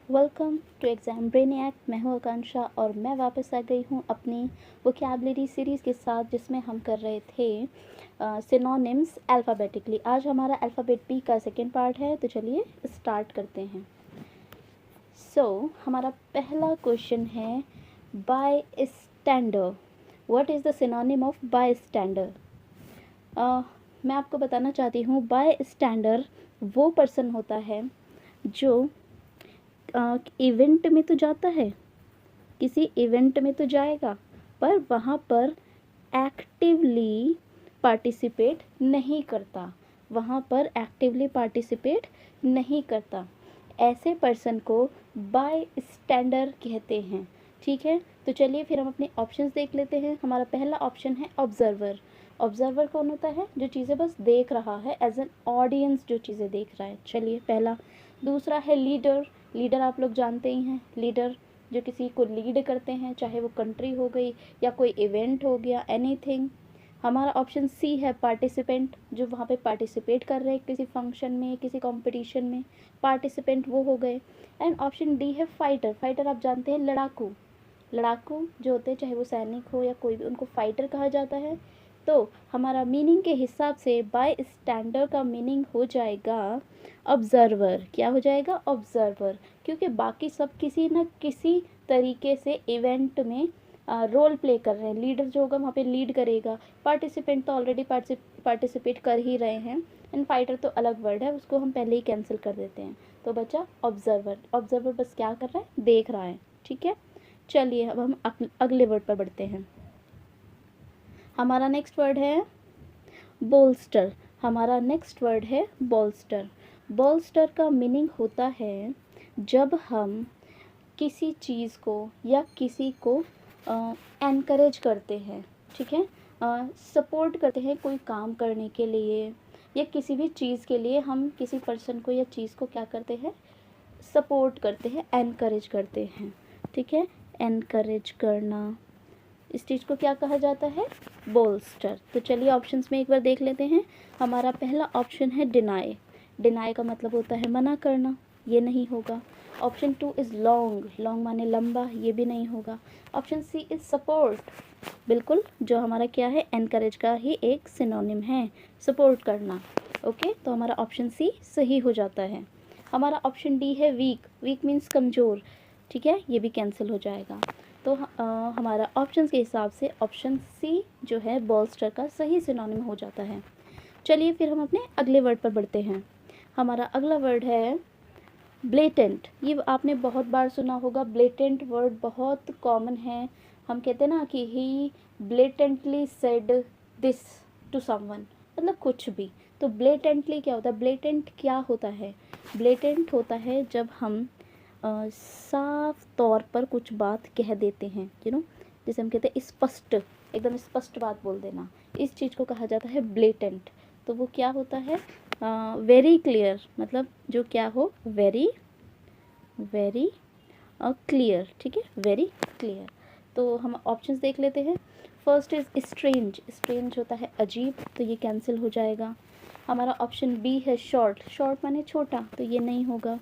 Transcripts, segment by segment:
Welcome to exam ब्रेनियक। मैं हूँ आकांक्षा और मैं वापस आ गई हूँ अपनी वोकैबुलरी सीरीज़ के साथ, जिसमें हम कर रहे थे सिनोनिम्स अल्फ़ाबेटिकली। आज हमारा अल्फ़ाबेट बी का सेकेंड पार्ट है, तो चलिए स्टार्ट करते हैं। हमारा पहला क्वेश्चन है bystander. What is the synonym of bystander? मैं आपको बताना चाहती हूँ, बाय स्टैंडर वो पर्सन होता है जो इवेंट में तो जाता है, किसी इवेंट में तो जाएगा, पर वहाँ पर एक्टिवली पार्टिसिपेट नहीं करता, वहाँ पर एक्टिवली पार्टिसिपेट नहीं करता। ऐसे पर्सन को बाय स्टैंडर कहते हैं। ठीक है, तो चलिए फिर हम अपने ऑप्शंस देख लेते हैं। हमारा पहला ऑप्शन है ऑब्जर्वर। ऑब्जर्वर कौन होता है? जो चीज़ें बस देख रहा है, एज एन ऑडियंस जो चीज़ें देख रहा है। चलिए पहला। दूसरा है लीडर। लीडर आप लोग जानते ही हैं, लीडर जो किसी को लीड करते हैं, चाहे वो कंट्री हो गई या कोई इवेंट हो गया, एनीथिंग। हमारा ऑप्शन सी है पार्टिसिपेंट, जो वहाँ पे पार्टिसिपेट कर रहे हैं किसी फंक्शन में, किसी कंपटीशन में, पार्टिसिपेंट वो हो गए। एंड ऑप्शन डी है फाइटर। फाइटर आप जानते हैं, लड़ाकू। लड़ाकू जो होते हैं, चाहे वो सैनिक हो या कोई भी, उनको फाइटर कहा जाता है। तो हमारा मीनिंग के हिसाब से बाय स्टैंडर्ड का मीनिंग हो जाएगा ऑब्जर्वर। क्या हो जाएगा? ऑब्जर्वर। क्योंकि बाकी सब किसी न किसी तरीके से इवेंट में रोल प्ले कर रहे हैं। लीडर जो होगा वहाँ पे लीड करेगा, पार्टिसिपेंट तो ऑलरेडी पार्टिसिपेट कर ही रहे हैं, एंड फाइटर तो अलग वर्ड है, उसको हम पहले ही कैंसिल कर देते हैं। तो बचा ऑब्जर्वर। ऑब्जर्वर बस क्या कर रहा है? देख रहा है। ठीक है, चलिए अब हम अगले वर्ड पर बढ़ते हैं। हमारा नेक्स्ट वर्ड है बोल्स्टर। हमारा नेक्स्ट वर्ड है बोल्स्टर। बोल्स्टर का मीनिंग होता है जब हम किसी चीज़ को या किसी को एनकरेज करते हैं। ठीक है, सपोर्ट करते हैं कोई काम करने के लिए या किसी भी चीज़ के लिए। हम किसी पर्सन को या चीज़ को क्या करते हैं? सपोर्ट करते हैं, एनकरेज करते हैं। ठीक है, एनकरेज करना, इस चीज़ को क्या कहा जाता है? बोल्स्टर। तो चलिए ऑप्शंस में एक बार देख लेते हैं। हमारा पहला ऑप्शन है डिनाई। डिनाई का मतलब होता है मना करना, ये नहीं होगा। Option 2 is long. लॉन्ग माने लंबा, ये भी नहीं होगा। ऑप्शन सी इज़ सपोर्ट, बिल्कुल, जो हमारा क्या है? एनकरेज का ही एक सिनोनिम है, सपोर्ट करना। ओके, तो हमारा ऑप्शन सी सही हो जाता है। हमारा ऑप्शन डी है वीक। वीक मीन्स कमज़ोर। ठीक है, ये भी कैंसिल हो जाएगा। तो हमारा ऑप्शंस के हिसाब से ऑप्शन सी जो है बोल्स्टर का सही सिनोनिम हो जाता है। चलिए फिर हम अपने अगले वर्ड पर बढ़ते हैं। हमारा अगला वर्ड है ब्लेटेंट। ये आपने बहुत बार सुना होगा। ब्लेटेंट वर्ड बहुत कॉमन है। हम कहते हैं ना कि he blatantly said this to someone, मतलब कुछ भी। तो ब्लेटेंटली क्या होता है? ब्लेटेंट क्या होता है? ब्लेटेंट होता है जब हम साफ तौर पर कुछ बात कह देते हैं, जैसे हम कहते हैं स्पष्ट, एकदम स्पष्ट बात बोल देना, इस चीज़ को कहा जाता है ब्लेटेंट। तो वो क्या होता है? वेरी क्लियर, मतलब जो क्या हो, वेरी वेरी क्लियर। ठीक है, वेरी क्लियर। तो हम ऑप्शंस देख लेते हैं। First is strange. स्ट्रेंज होता है अजीब, तो ये कैंसिल हो जाएगा। हमारा ऑप्शन बी है शॉर्ट। शॉर्ट माने छोटा, तो ये नहीं होगा।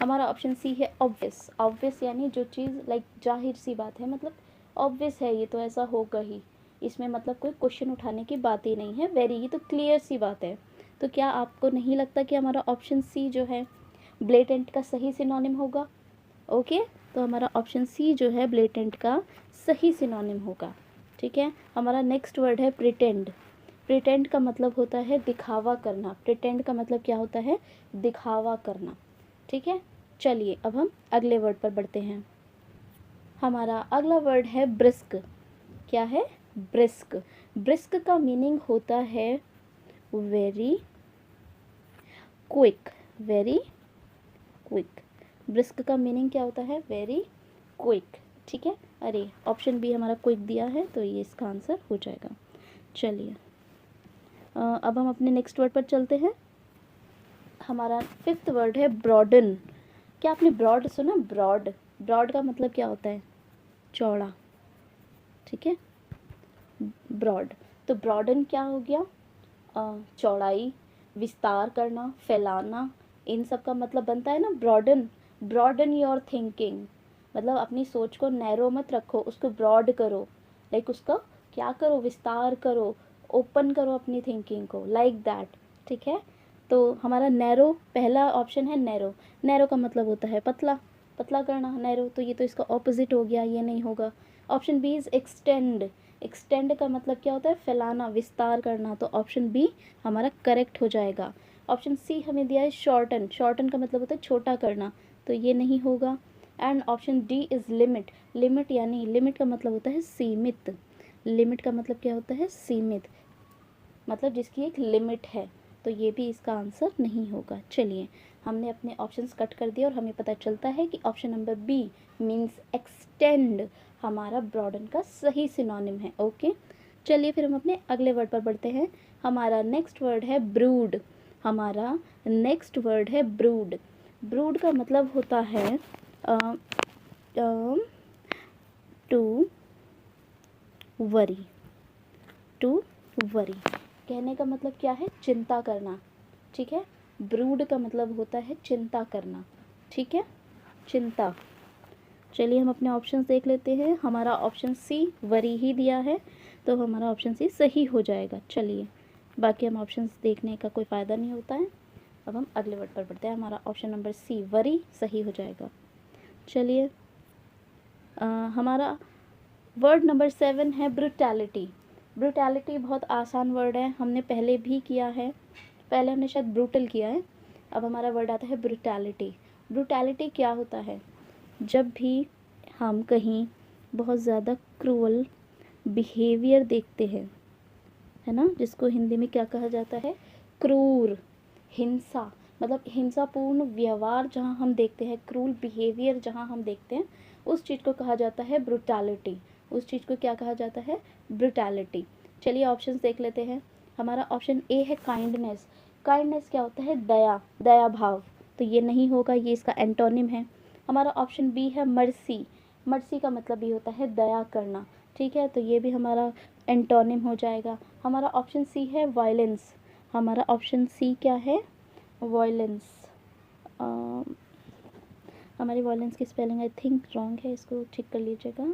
हमारा ऑप्शन सी है ऑब्वियस। ऑब्वियस यानी जो चीज़ लाइक जाहिर सी बात है, मतलब ऑब्वियस है, ये तो ऐसा होगा ही, इसमें मतलब कोई क्वेश्चन उठाने की बात ही नहीं है। वेरी, ये तो क्लियर सी बात है। तो क्या आपको नहीं लगता कि हमारा ऑप्शन सी जो है ब्लेटेंट का सही सिनोनिम होगा? ओके, तो हमारा ऑप्शन सी जो है ब्लेटेंट का सही सिनोनिम होगा। ठीक है, हमारा नेक्स्ट वर्ड है प्रिटेंड। प्रिटेंड का मतलब होता है दिखावा करना। प्रिटेंड का मतलब क्या होता है? दिखावा करना। ठीक है, चलिए अब हम अगले वर्ड पर बढ़ते हैं। हमारा अगला वर्ड है ब्रिस्क। क्या है? ब्रिस्क। ब्रिस्क का मीनिंग होता है very quick. Very quick. Brisk का मीनिंग क्या होता है? Very quick. ठीक है, अरे ऑप्शन बी हमारा क्विक दिया है, तो ये इसका आंसर हो जाएगा। चलिए अब हम अपने नेक्स्ट वर्ड पर चलते हैं। हमारा फिफ्थ वर्ड है ब्रॉडन। क्या आपने ब्रॉड सुना? ब्रॉड। ब्रॉड का मतलब क्या होता है? चौड़ा। ठीक है, ब्रॉड। तो ब्रॉडन क्या हो गया? चौड़ाई, विस्तार करना, फैलाना, इन सब का मतलब बनता है ना ब्रॉडन। ब्रॉडन योर थिंकिंग, मतलब अपनी सोच को नैरो मत रखो, उसको ब्रॉड करो, लाइक उसका क्या करो, विस्तार करो, ओपन करो अपनी थिंकिंग को, लाइक दैट, ठीक है। तो हमारा नैरो पहला ऑप्शन है नैरो। नैरो का मतलब होता है पतला, पतला करना नैरो, तो ये तो इसका ऑपोजिट हो गया, ये नहीं होगा। Option B is extend. Extend का मतलब क्या होता है, फैलाना, विस्तार करना, तो ऑप्शन बी हमारा करेक्ट हो जाएगा। ऑप्शन सी हमें दिया है शॉर्टन। शॉर्टन का मतलब होता है छोटा करना, तो ये नहीं होगा। And option D is limit. Limit यानी लिमिट का मतलब होता है सीमित। लिमिट का मतलब क्या होता है, सीमित, मतलब जिसकी एक लिमिट है, तो ये भी इसका आंसर नहीं होगा। चलिए, हमने अपने ऑप्शंस कट कर दिए और हमें पता चलता है कि option number B means extend हमारा ब्रॉडन का सही सिनोनिम है। ओके, चलिए फिर हम अपने अगले वर्ड पर बढ़ते हैं। हमारा नेक्स्ट वर्ड है ब्रूड। हमारा नेक्स्ट वर्ड है ब्रूड। ब्रूड का मतलब होता है टू वरी। टू वरी कहने का मतलब क्या है, चिंता करना, ठीक है। ब्रूड का मतलब होता है चिंता करना, ठीक है, चिंता। चलिए हम अपने ऑप्शंस देख लेते हैं। हमारा ऑप्शन सी वरी ही दिया है, तो हमारा ऑप्शन सी सही हो जाएगा। चलिए, बाकी हम ऑप्शंस देखने का कोई फ़ायदा नहीं होता है। अब हम अगले वर्ड पर बढ़ते हैं। हमारा ऑप्शन नंबर सी वरी सही हो जाएगा। चलिए, हमारा वर्ड नंबर 7 है ब्रुटैलिटी। ब्रुटैलिटी बहुत आसान वर्ड है, हमने पहले भी किया है, पहले हमने शायद ब्रूटल किया है। अब हमारा वर्ड आता है ब्रुटैलिटी। ब्रुटैलिटी क्या होता है, जब भी हम कहीं बहुत ज़्यादा क्रूअल बिहेवियर देखते हैं, है ना, जिसको हिंदी में क्या कहा जाता है, क्रूर, हिंसा, मतलब हिंसापूर्ण व्यवहार जहाँ हम देखते हैं, क्रूर बिहेवियर जहाँ हम देखते हैं, उस चीज़ को कहा जाता है ब्रुटैलिटी। उस चीज़ को क्या कहा जाता है, ब्रुटैलिटी। चलिए ऑप्शंस देख लेते हैं। हमारा ऑप्शन ए है काइंडनेस। काइंडनेस क्या होता है, दया, दया भाव, तो ये नहीं होगा, ये इसका एंटोनिम है। हमारा ऑप्शन बी है मर्सी। मर्सी का मतलब ये होता है दया करना, ठीक है, तो ये भी हमारा एंटोनिम हो जाएगा। हमारा ऑप्शन सी है वायलेंस। हमारा ऑप्शन सी क्या है, वायलेंस। हमारी वायलेंस की स्पेलिंग आई थिंक रॉन्ग है, इसको ठीक कर लीजिएगा,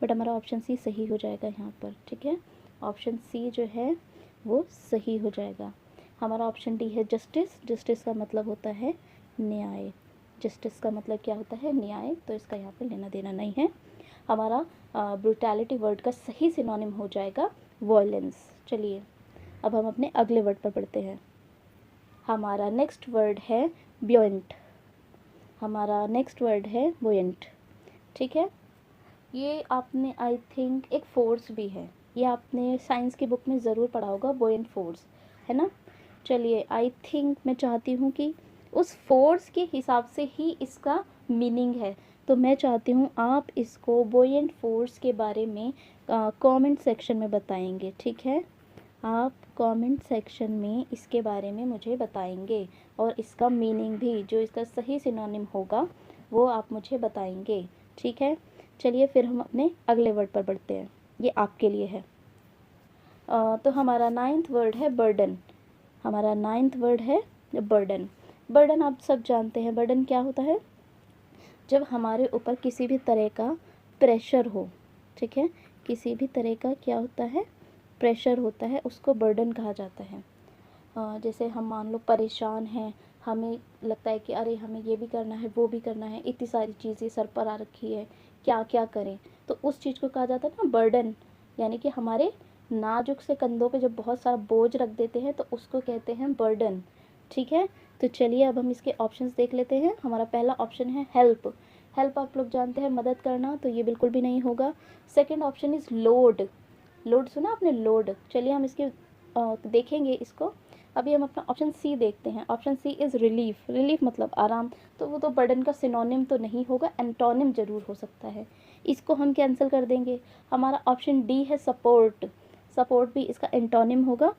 बट हमारा ऑप्शन सी सही हो जाएगा यहाँ पर, ठीक है। ऑप्शन सी जो है वो सही हो जाएगा। हमारा ऑप्शन डी है जस्टिस। जस्टिस का मतलब होता है न्याय। जस्टिस का मतलब क्या होता है, न्याय, तो इसका यहाँ पे लेना देना नहीं है। हमारा ब्रुटैलिटी वर्ड का सही सिनोनिम हो जाएगा वायलेंस। चलिए, अब हम अपने अगले वर्ड पर पढ़ते हैं। हमारा नेक्स्ट वर्ड है ब्योएंट। हमारा नेक्स्ट वर्ड है बुएंट, ठीक है। ये आपने आई थिंक एक फोर्स भी है, ये आपने साइंस की बुक में ज़रूर पढ़ा होगा, बुएंट फोर्स, है ना। चलिए, आई थिंक मैं चाहती हूँ कि उस फोर्स के हिसाब से ही इसका मीनिंग है, तो मैं चाहती हूँ आप इसको बुएंट फोर्स के बारे में कमेंट सेक्शन में बताएंगे, ठीक है। आप कमेंट सेक्शन में इसके बारे में मुझे बताएंगे और इसका मीनिंग भी, जो इसका सही सिनोनिम होगा वो आप मुझे बताएंगे, ठीक है। चलिए फिर हम अपने अगले वर्ड पर बढ़ते हैं, ये आपके लिए है। तो हमारा 9th वर्ड है बर्डन। हमारा 9th वर्ड है बर्डन। बर्डन आप सब जानते हैं, बर्डन क्या होता है, जब हमारे ऊपर किसी भी तरह का प्रेशर हो, ठीक है, किसी भी तरह का क्या होता है, प्रेशर होता है, उसको बर्डन कहा जाता है। जैसे हम मान लो परेशान हैं, हमें लगता है कि अरे हमें ये भी करना है, वो भी करना है, इतनी सारी चीज़ें सर पर आ रखी है, क्या क्या करें, तो उस चीज़ को कहा जाता है ना बर्डन। यानी कि हमारे नाजुक से कंधों पे जब बहुत सारा बोझ रख देते हैं तो उसको कहते हैं बर्डन, ठीक है। तो चलिए अब हम इसके ऑप्शंस देख लेते हैं। हमारा पहला ऑप्शन है हेल्प। हेल्प आप लोग जानते हैं मदद करना, तो ये बिल्कुल भी नहीं होगा। Second option is load. Load सुना आपने, लोड। चलिए हम इसके देखेंगे इसको। अभी हम अपना ऑप्शन सी देखते हैं। Option C is relief. Relief मतलब आराम, तो वो तो बर्डन का सिनोनिम तो नहीं होगा, एंटोनिम ज़रूर हो सकता है, इसको हम कैंसिल कर देंगे। हमारा ऑप्शन डी है सपोर्ट। सपोर्ट भी इसका एंटोनिम होगा,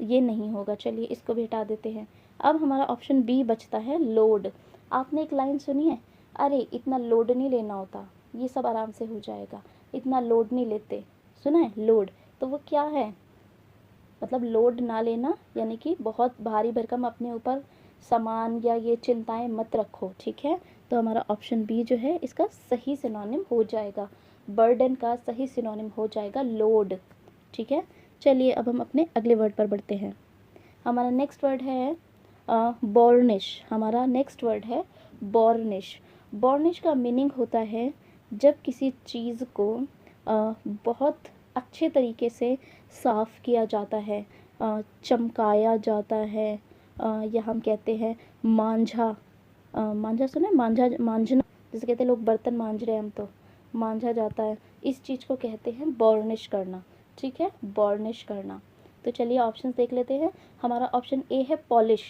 ये नहीं होगा, चलिए इसको भी हटा देते हैं। अब हमारा ऑप्शन बी बचता है लोड। आपने एक लाइन सुनी है, अरे इतना लोड नहीं लेना होता, ये सब आराम से हो जाएगा, इतना लोड नहीं लेते, सुना है लोड, तो वो क्या है, मतलब लोड ना लेना, यानी कि बहुत भारी भरकम अपने ऊपर सामान या ये चिंताएं मत रखो, ठीक है। तो हमारा ऑप्शन बी जो है इसका सही सिनोनिम हो जाएगा, बर्डन का सही सिनोनिम हो जाएगा लोड। ठीक है, चलिए अब हम अपने अगले वर्ड पर बढ़ते हैं। हमारा नेक्स्ट वर्ड है बॉर्निश। हमारा नेक्स्ट वर्ड है बॉर्निश। बॉर्निश का मीनिंग होता है जब किसी चीज़ को बहुत अच्छे तरीके से साफ़ किया जाता है, चमकाया जाता है, या हम कहते हैं मांझा। मांझा सुना है? मांझना, जैसे कहते हैं लोग बर्तन मांझ रहे हैं हम, तो मांझा जाता है, इस चीज़ को कहते हैं बॉर्निश करना। ठीक है, बॉर्निश करना। तो चलिए ऑप्शंस देख लेते हैं। हमारा ऑप्शन ए है पॉलिश।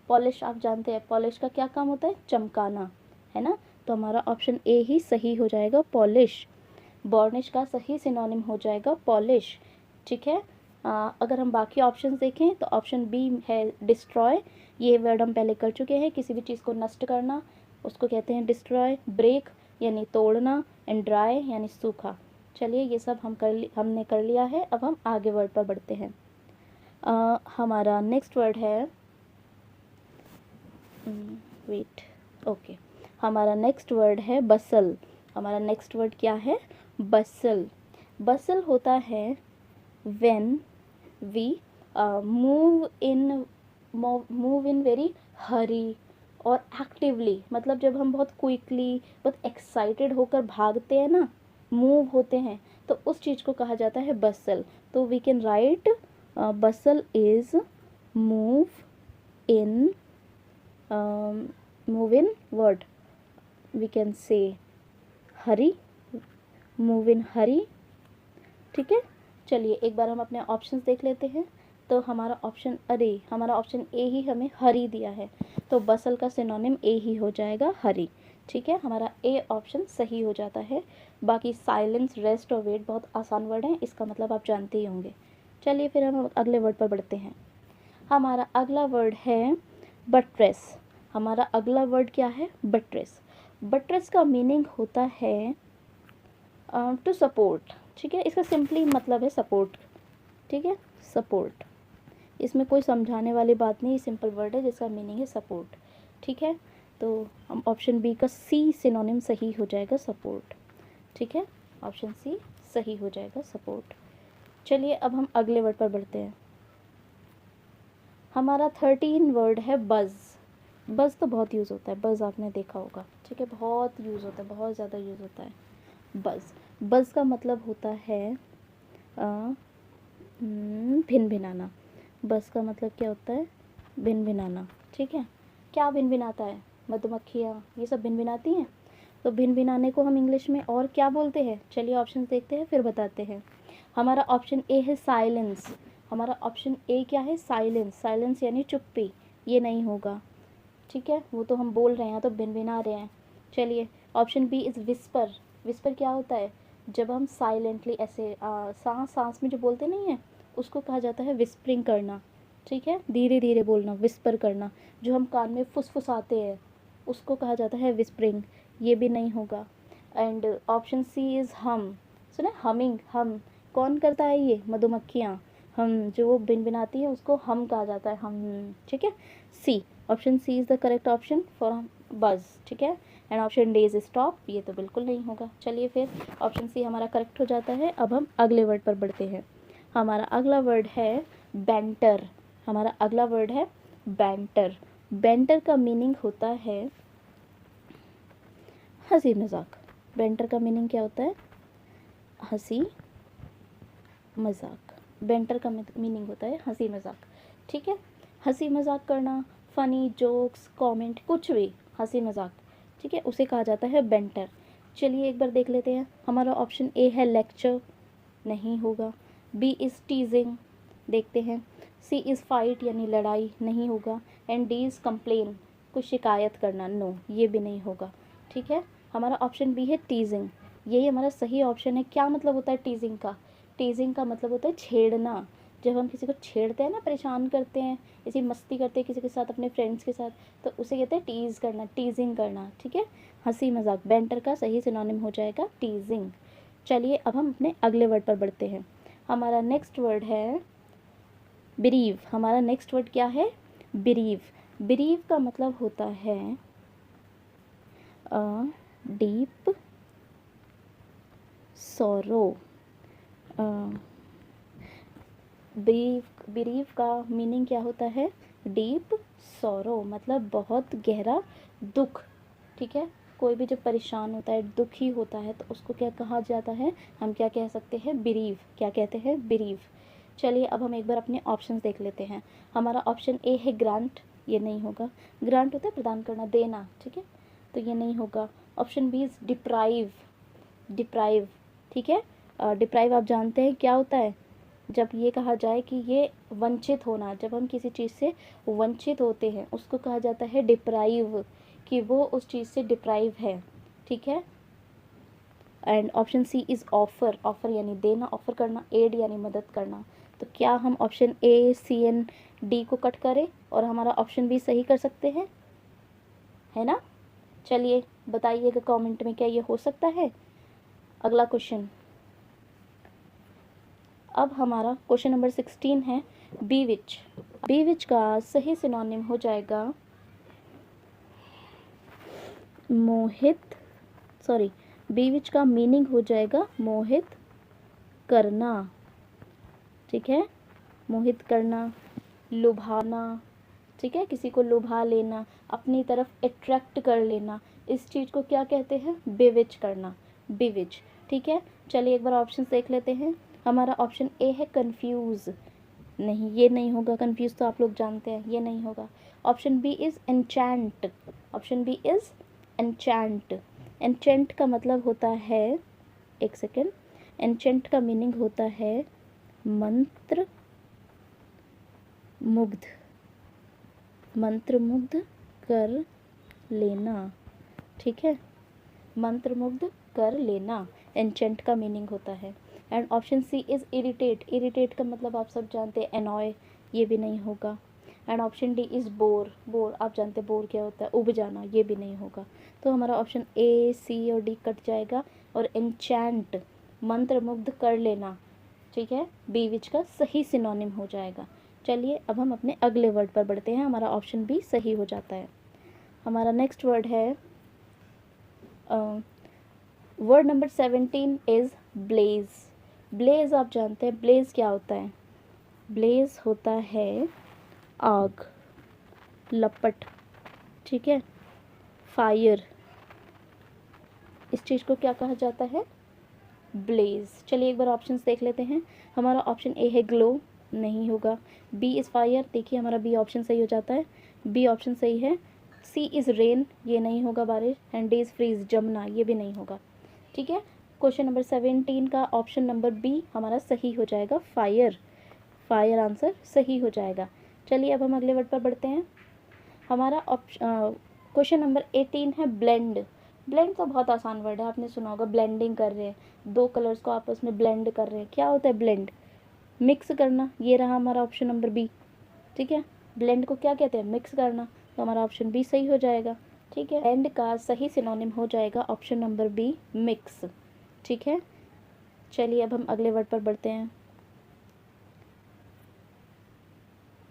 पॉलिश आप जानते हैं, पॉलिश का क्या काम होता है? चमकाना, है ना। तो हमारा ऑप्शन ए ही सही हो जाएगा, पॉलिश। बॉर्निश का सही सिनोनिम हो जाएगा पॉलिश। ठीक है, अगर हम बाकी ऑप्शंस देखें तो ऑप्शन बी है डिस्ट्रॉय। ये वर्ड हम पहले कर चुके हैं, किसी भी चीज़ को नष्ट करना उसको कहते हैं डिस्ट्रॉय। ब्रेक यानी तोड़ना, एंड ड्राई यानी सूखा। चलिए ये सब हमने कर लिया है। अब हम आगे वर्ड पर बढ़ते हैं। हमारा नेक्स्ट वर्ड है वेट ओके हमारा नेक्स्ट वर्ड है बसल। हमारा नेक्स्ट वर्ड क्या है? बसल। बसल होता है when we move in very hurry और एक्टिवली, मतलब जब हम बहुत क्विकली, बहुत एक्साइटेड होकर भागते हैं ना, मूव होते हैं, तो उस चीज़ को कहा जाता है बसल। तो we can write bustle is move in what we can say hurry, move in hurry. ठीक है, चलिए एक बार हम अपने ऑप्शंस देख लेते हैं। तो हमारा ऑप्शन हमारा ऑप्शन ए ही हमें हरी दिया है, तो बसल का सिनोनिम ए ही हो जाएगा, हरी। ठीक है, हमारा ए ऑप्शन सही हो जाता है। बाकी साइलेंस, रेस्ट और वेट बहुत आसान वर्ड हैं, इसका मतलब आप जानते ही होंगे। चलिए फिर हम अगले वर्ड पर बढ़ते हैं। हमारा अगला वर्ड है बट्रेस। हमारा अगला वर्ड क्या है? बट्रेस। बट्रेस का मीनिंग होता है टू सपोर्ट। ठीक है, इसका सिंपली मतलब है सपोर्ट। ठीक है, सपोर्ट, इसमें कोई समझाने वाली बात नहीं, सिंपल वर्ड है जिसका मीनिंग है सपोर्ट। ठीक है, तो हम ऑप्शन बी का सी सिनोनिम सही हो जाएगा, सपोर्ट। ठीक है, ऑप्शन सी सही हो जाएगा, सपोर्ट। चलिए अब हम अगले वर्ड पर बढ़ते हैं। हमारा 13 वर्ड है बज़। बज़ तो बहुत यूज़ होता है, बज़ आपने देखा होगा। ठीक है, बहुत यूज़ होता है, बहुत ज़्यादा यूज़ होता है बज़। बज़ का मतलब होता है भिनभिनाना। बज़ का मतलब क्या होता है? भिनभिनाना। ठीक है, क्या भिनभिनाता है? मधुमक्खियाँ ये सब भिनभिनाती हैं। तो भिनभिनाने को हम इंग्लिश में और क्या बोलते हैं? चलिए ऑप्शन देखते हैं फिर बताते हैं। हमारा ऑप्शन ए है साइलेंस। हमारा ऑप्शन ए क्या है? साइलेंस। साइलेंस यानी चुप्पी, ये नहीं होगा। ठीक है, वो तो हम बोल रहे हैं, तो भिनभिना रहे हैं। चलिए option B is whisper. Whisper क्या होता है? जब हम साइलेंटली ऐसे सांस में जो बोलते नहीं है, उसको कहा जाता है विस्परिंग करना। ठीक है, धीरे धीरे बोलना, विस्पर करना। जो हम कान में फुसफुसाते हैं उसको कहा जाता है विस्परिंग, ये भी नहीं होगा। एंड ऑप्शन सी इज़ हम। सुना, हमिंग। हम कौन करता है? ये मधुमक्खियाँ। हम जो वो भिनभिनाती है उसको हम कहा जाता है, हम। ठीक है, C, option C is the correct option for buzz. ठीक है, and option D is stop, ये तो बिल्कुल नहीं होगा। चलिए फिर ऑप्शन सी हमारा करेक्ट हो जाता है। अब हम अगले वर्ड पर बढ़ते हैं। हमारा अगला वर्ड है बैंटर। हमारा अगला वर्ड है बैंटर। बैंटर का मीनिंग होता है हंसी मजाक। बैंटर का मीनिंग क्या होता है? हंसी मजाक। बैंटर का मीनिंग होता है हंसी मजाक। ठीक है, हंसी मजाक करना, फ़नी जोक्स, कमेंट, कुछ भी हंसी मजाक, ठीक है, उसे कहा जाता है बैंटर। चलिए एक बार देख लेते हैं। हमारा ऑप्शन ए है लेक्चर, नहीं होगा। बी इज़ टीजिंग, देखते हैं। सी इज़ फाइट यानी लड़ाई, नहीं होगा। एंड डी इज़ कंप्लेन, कुछ शिकायत करना, नो, ये भी नहीं होगा। ठीक है, हमारा ऑप्शन बी है टीजिंग, यही हमारा सही ऑप्शन है। क्या मतलब होता है टीजिंग का? टीजिंग का मतलब होता है छेड़ना। जब हम किसी को छेड़ते हैं ना, परेशान करते हैं, ऐसी मस्ती करते हैं किसी के साथ, अपने फ्रेंड्स के साथ, तो उसे कहते हैं टीज़ करना, टीजिंग करना। ठीक है, हंसी मजाक। बैंटर का सही सिनोनिम हो जाएगा टीजिंग। चलिए अब हम अपने अगले वर्ड पर बढ़ते हैं। हमारा नेक्स्ट वर्ड है बिरीव। हमारा नेक्स्ट वर्ड क्या है? बिरीव। बिरीव का मतलब होता है डीप सॉरो। बिरीव का मीनिंग क्या होता है? डीप सॉरो मतलब बहुत गहरा दुख। ठीक है, कोई भी जब परेशान होता है, दुखी होता है, तो उसको क्या कहा जाता है? हम क्या कह सकते हैं? बिरीव। क्या कहते हैं? बिरीव। चलिए अब हम एक बार अपने ऑप्शंस देख लेते हैं। हमारा ऑप्शन ए है ग्रांट, ये नहीं होगा। ग्रांट होता है प्रदान करना, देना, ठीक है, तो ये नहीं होगा। Option B is deprive. Deprive, ठीक है। डिप्राइव आप जानते हैं क्या होता है? जब ये कहा जाए कि ये वंचित होना, जब हम किसी चीज़ से वंचित होते हैं उसको कहा जाता है डिप्राइव, कि वो उस चीज़ से डिप्राइव है। ठीक है। And option C is offer. Offer यानी देना, ऑफ़र करना, एड यानी मदद करना। तो क्या हम option A, C and D को कट करें और हमारा ऑप्शन बी सही कर सकते हैं? है ना? चलिए बताइएगा कमेंट में, क्या ये हो सकता है? अगला क्वेश्चन। अब हमारा क्वेश्चन नंबर 16 है बीविच। बीविच का सही सिनोनिम हो जाएगा मोहित, सॉरी, बीविच का मीनिंग हो जाएगा मोहित करना। ठीक है, मोहित करना, लुभाना, ठीक है, किसी को लुभा लेना, अपनी तरफ अट्रैक्ट कर लेना, इस चीज़ को क्या कहते हैं? बेविच करना, बीविच। ठीक है, चलिए एक बार ऑप्शन देख लेते हैं। हमारा ऑप्शन ए है कंफ्यूज, नहीं ये नहीं होगा। कंफ्यूज तो आप लोग जानते हैं, ये नहीं होगा। Option B is enchant. Option B is enchant. Enchant का मतलब होता है, एक सेकेंड, एन्चैंट का मीनिंग होता है मंत्र मुग्ध, मंत्र मुग्ध कर लेना। ठीक है, मंत्र मुग्ध कर लेना एन्चेंट का मीनिंग होता है। And option C is irritate. Irritate का मतलब आप सब जानते हैं एनॉय, ये भी नहीं होगा। And option D is bore. Bore आप जानते हैं बोर क्या होता है? उब जाना, ये भी नहीं होगा। तो हमारा ऑप्शन ए, सी और डी कट जाएगा और एन्चैंट मंत्र मुग्ध कर लेना, ठीक है, बीविच का सही सिनोनिम हो जाएगा। चलिए अब हम अपने अगले वर्ड पर बढ़ते हैं। हमारा ऑप्शन बी सही हो जाता है। हमारा नेक्स्ट वर्ड है word number 17 is blaze. Blaze आप जानते हैं, ब्लेज क्या होता है? ब्लेज होता है आग, लपट, ठीक है, फायर, इस चीज़ को क्या कहा जाता है? ब्लेज। चलिए एक बार ऑप्शंस देख लेते हैं। हमारा ऑप्शन ए है ग्लो, नहीं होगा। बी इज़ फायर, देखिए हमारा बी ऑप्शन सही हो जाता है, बी ऑप्शन सही है। सी इज़ रेन, ये नहीं होगा बारिश। एंड डी इज़ फ्रीज, जमना, ये भी नहीं होगा। ठीक है, क्वेश्चन नंबर 17 का ऑप्शन नंबर बी हमारा सही हो जाएगा, फायर। फायर आंसर सही हो जाएगा। चलिए अब हम अगले वर्ड पर बढ़ते हैं। हमारा क्वेश्चन नंबर 18 है ब्लेंड। ब्लेंड तो बहुत आसान वर्ड है, आपने सुना होगा, ब्लेंडिंग कर रहे हैं, दो कलर्स को आपस में ब्लेंड कर रहे हैं। क्या होता है ब्लेंड? मिक्स करना, ये रहा हमारा ऑप्शन नंबर बी। ठीक है, ब्लेंड को क्या कहते हैं? मिक्स करना, तो हमारा ऑप्शन बी सही हो जाएगा। ठीक है, ब्लेंड का सही सिनोनिम हो जाएगा ऑप्शन नंबर बी, मिक्स। ठीक है, चलिए अब हम अगले वर्ड पर बढ़ते हैं।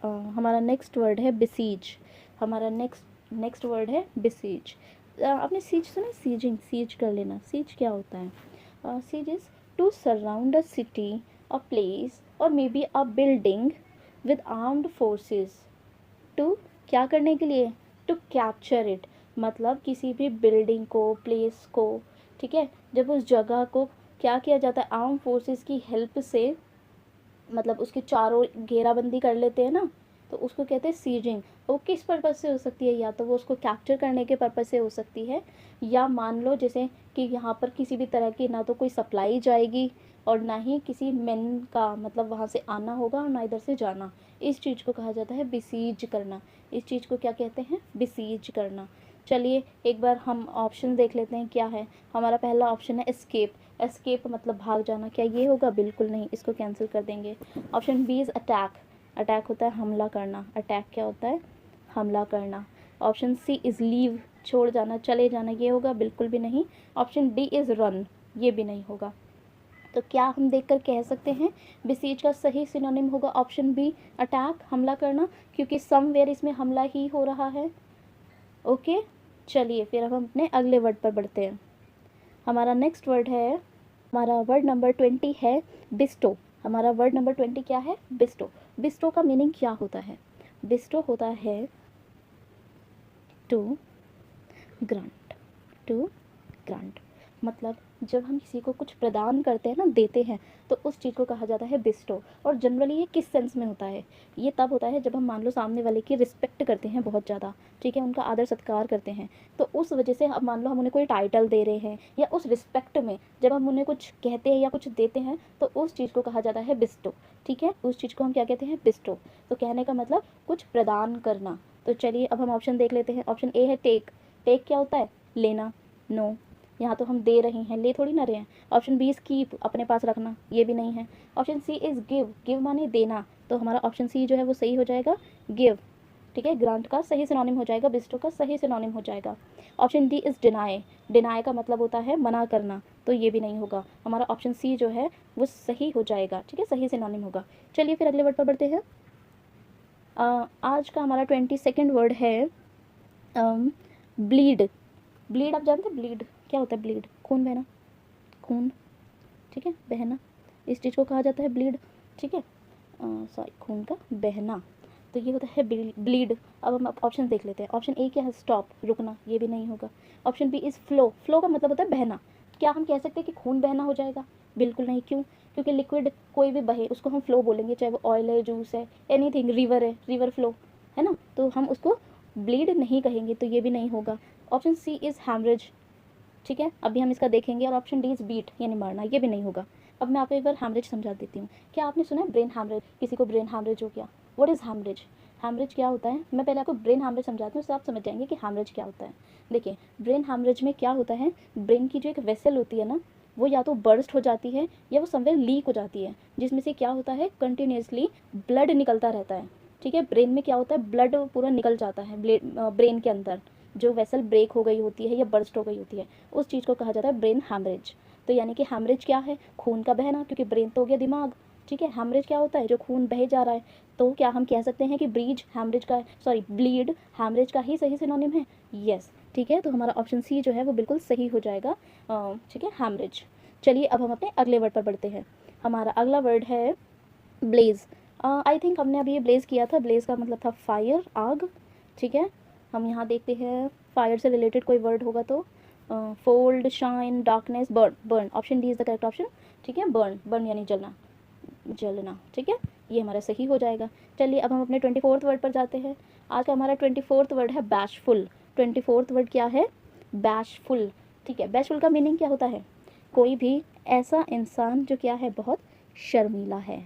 हमारा नेक्स्ट वर्ड है बिसीज। हमारा नेक्स्ट वर्ड है बिसीज। आपने सीज सुना? सीजिंग, सीज कर लेना। सीज क्या होता है? Siege is to surround a city, a place और maybe a building with armed forces. To क्या करने के लिए? टू कैप्चर इट, मतलब किसी भी बिल्डिंग को, प्लेस को, ठीक है, जब उस जगह को क्या किया जाता है? आर्म फोर्सेस की हेल्प से, मतलब उसके चारों घेराबंदी कर लेते हैं ना, तो उसको कहते हैं सीजिंग। वो किस पर्पज़ से हो सकती है? या तो वो उसको कैप्चर करने के पर्पज़ से हो सकती है, या मान लो जैसे कि यहाँ पर किसी भी तरह की ना तो कोई सप्लाई जाएगी और ना ही किसी मेन का मतलब वहाँ से आना होगा और ना इधर से जाना। इस चीज़ को कहा जाता है बिसीज करना। इस चीज़ को क्या कहते हैं? बिसीज करना। चलिए एक बार हम ऑप्शन देख लेते हैं क्या है। हमारा पहला ऑप्शन है एस्केप। एस्केप मतलब भाग जाना, क्या ये होगा? बिल्कुल नहीं, इसको कैंसिल कर देंगे। Option B is attack. Attack होता है हमला करना। अटैक क्या होता है? हमला करना। ऑप्शन सी इज़ लीव, छोड़ जाना, चले जाना, ये होगा? बिल्कुल भी नहीं। ऑप्शन डी इज़ रन, ये भी नहीं होगा। तो क्या हम देखकर कह सकते हैं बिसीज का सही सिनोनिम होगा ऑप्शन बी, अटैक, हमला करना, क्योंकि समवेयर इसमें हमला ही हो रहा है। ओके, चलिए फिर अब हम अपने अगले वर्ड पर बढ़ते हैं। हमारा नेक्स्ट वर्ड है, हमारा वर्ड नंबर 20 है बिस्टो। हमारा वर्ड नंबर 20 क्या है? बिस्टो। बिस्टो का मीनिंग क्या होता है? बिस्टो होता है टू ग्रांट। टू ग्रांट मतलब जब हम किसी को कुछ प्रदान करते हैं ना, देते हैं, तो उस चीज़ को कहा जाता है बिस्टो। और जनरली ये किस सेंस में होता है? ये तब होता है जब हम मान लो सामने वाले की रिस्पेक्ट करते हैं बहुत ज़्यादा, ठीक है, उनका आदर सत्कार करते हैं, तो उस वजह से अब मान लो हम उन्हें कोई टाइटल दे रहे हैं, या उस रिस्पेक्ट में जब हम उन्हें कुछ कहते हैं या कुछ देते हैं, तो उस चीज़ को कहा जाता है बिस्टो। ठीक है, उस चीज़ को हम क्या कहते हैं? बिस्टो। तो कहने का मतलब कुछ प्रदान करना। तो चलिए अब हम ऑप्शन देख लेते हैं। ऑप्शन ए है टेक। टेक क्या होता है? लेना। नो, यहाँ तो हम दे रहे हैं, ले थोड़ी ना रहे हैं। ऑप्शन बी इज़ कीप, अपने पास रखना, ये भी नहीं है। Option C is give. Give माने देना, तो हमारा ऑप्शन सी जो है वो सही हो जाएगा, गिव। ठीक है, ग्रांट का सही सिनोनिम हो जाएगा, बिस्टो का सही सिनोनिम हो जाएगा। Option D is deny. Deny का मतलब होता है मना करना, तो ये भी नहीं होगा। हमारा ऑप्शन सी जो है वो सही हो जाएगा। ठीक है, सही सिनोनिम होगा। चलिए फिर अगले वर्ड पर बढ़ते हैं। आज का हमारा 22nd वर्ड है ब्लीड। ब्लीड आप जानते हैं? ब्लीड क्या होता है? ब्लीड खून बहना, खून, ठीक है, बहना, इस चीज़ को कहा जाता है ब्लीड। ठीक है, सॉरी, खून का बहना, तो ये होता है ब्लीड। अब हम ऑप्शन देख लेते हैं। ऑप्शन ए क्या है? स्टॉप, रुकना, ये भी नहीं होगा। Option B is flow. Flow का मतलब होता है बहना। क्या हम कह सकते हैं कि खून बहना हो जाएगा? बिल्कुल नहीं। क्यों? क्योंकि लिक्विड कोई भी बहे उसको हम फ्लो बोलेंगे, चाहे वो ऑयल है, जूस है, एनीथिंग, रिवर है, रिवर फ्लो है ना, तो हम उसको ब्लीड नहीं कहेंगे, तो ये भी नहीं होगा। Option C is haemorrhage. ठीक है, अभी हम इसका देखेंगे। और ऑप्शन डी इज़ बीट, यानी मारना, ये भी नहीं होगा। अब मैं आपको एक बार हैमरेज समझा देती हूँ। क्या आपने सुना है ब्रेन हैमरेज? किसी को ब्रेन हैमरेज हो गया, व्हाट इज़ हैमरेज? हैमरेज क्या होता है? मैं पहले आपको ब्रेन हैमरेज समझाती हूँ, उससे आप समझ जाएंगे कि हैमरेज क्या होता है। देखिए, ब्रेन हैमरेज में क्या होता है, ब्रेन की जो एक वेसल होती है ना, वो या तो बर्स्ट हो जाती है या वो समवेयर लीक हो जाती है, जिसमें से क्या होता है, कंटिन्यूसली ब्लड निकलता रहता है। ठीक है, ब्रेन में क्या होता है, ब्लड पूरा निकल जाता है ब्रेन के अंदर। जो वेसल ब्रेक हो गई होती है या बर्स्ट हो गई होती है, उस चीज़ को कहा जाता है ब्रेन हैमरेज। तो यानी कि हैमरेज क्या है? खून का बहना, क्योंकि ब्रेन तो हो गया दिमाग। ठीक है, हैमरेज क्या होता है? जो खून बह जा रहा है। तो क्या हम कह सकते हैं कि ब्रीज हैमरेज का, सॉरी, ब्लीड हैमरेज का ही सही सिनोनिम है? यस। ठीक है, तो हमारा ऑप्शन सी जो है वो बिल्कुल सही हो जाएगा। ठीक है, हैमरेज। चलिए अब हम अपने अगले वर्ड पर बढ़ते हैं। हमारा अगला वर्ड है ब्लेज। आई थिंक हमने अभी ये ब्लेज किया था। ब्लेज का मतलब था फायर, आग। ठीक है, हम यहाँ देखते हैं फायर से रिलेटेड कोई वर्ड होगा तो fold, shine, darkness, burn. Burn, option D is the correct option. ठीक है, बर्न, बर्न यानी जलना, जलना। ठीक है, ये हमारा सही हो जाएगा। चलिए अब हम अपने 24th वर्ड पर जाते हैं। आज का हमारा 24th वर्ड है बैशफुल। 24th वर्ड क्या है? बैशफुल। ठीक है, बैशफुल का मीनिंग क्या होता है? कोई भी ऐसा इंसान जो क्या है, बहुत शर्मीला है।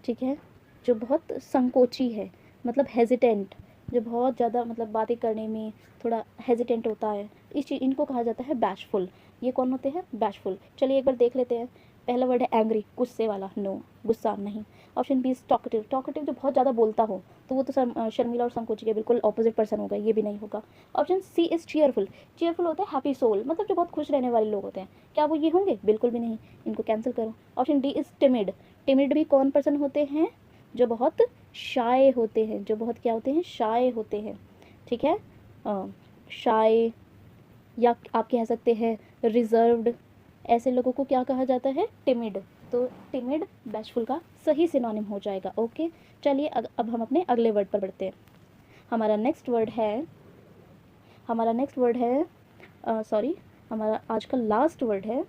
ठीक है, जो बहुत संकोची है, मतलब हेजिटेंट, जो बहुत ज़्यादा मतलब बातें करने में थोड़ा हेजिटेंट होता है, इस चीज़, इनको कहा जाता है बैशफुल। ये कौन होते हैं? बैशफुल। चलिए एक बार देख लेते हैं। पहला वर्ड है एंग्री, गुस्से वाला, नो, गुस्सा नहीं। Option B is talkative. Talkative जो बहुत ज़्यादा बोलता हो, तो वो तो शर्मिला और संकोची के बिल्कुल ऑपोजिट पर्सन होगा, ये भी नहीं होगा। Option C is cheerful. Cheerful होता है हैप्पी सोल, मतलब जो बहुत खुश रहने वाले लोग होते हैं। क्या वो ये होंगे? बिल्कुल भी नहीं, इनको कैंसिल करो। Option D is timid. Timid भी कौन पर्सन होते हैं? जो बहुत शाय होते हैं, जो बहुत क्या होते हैं? शाय होते हैं। ठीक है, शाय, या आप कह सकते हैं रिजर्व्ड, ऐसे लोगों को क्या कहा जाता है? टिमिड। तो टिमिड बैशफुल का सही सिनोनिम हो जाएगा। ओके, चलिए अब हम अपने अगले वर्ड पर बढ़ते हैं। हमारा नेक्स्ट वर्ड है, सॉरी, हमारा आज का लास्ट वर्ड है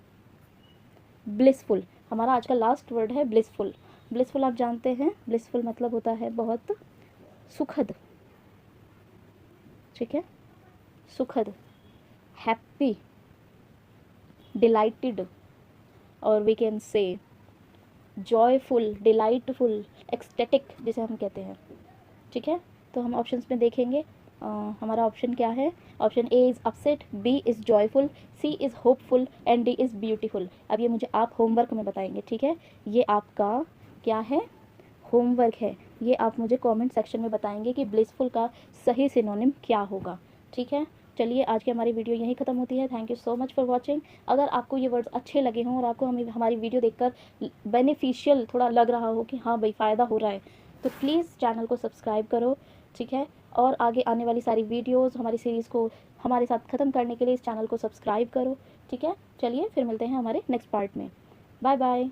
ब्लिसफुल। हमारा आज का लास्ट वर्ड है ब्लिसफुल। ब्लिसफुल आप जानते हैं, ब्लिसफुल मतलब होता है बहुत सुखद। ठीक है, सुखद, हैप्पी, डिलाइटेड, और we can say joyful, delightful, ecstatic जिसे हम कहते हैं। ठीक है, तो हम ऑप्शंस में देखेंगे। हमारा ऑप्शन क्या है? Option A is upset, B is joyful, C is hopeful and D is beautiful. अब ये मुझे आप होमवर्क में बताएंगे। ठीक है, ये आपका क्या है? होमवर्क है। ये आप मुझे कमेंट सेक्शन में बताएंगे कि ब्लिसफुल का सही सिनोनिम क्या होगा। ठीक है, चलिए आज की हमारी वीडियो यहीं ख़त्म होती है। Thank you so much for watching. अगर आपको ये वर्ड्स अच्छे लगे हों और आपको हमारी वीडियो देखकर बेनिफिशियल थोड़ा लग रहा हो कि हाँ भाई फ़ायदा हो रहा है, तो प्लीज़ चैनल को सब्सक्राइब करो। ठीक है, और आगे आने वाली सारी वीडियोज़ हमारी सीरीज़ को हमारे साथ ख़त्म करने के लिए इस चैनल को सब्सक्राइब करो, ठीक है। चलिए फिर मिलते हैं हमारे नेक्स्ट पार्ट में। Bye bye.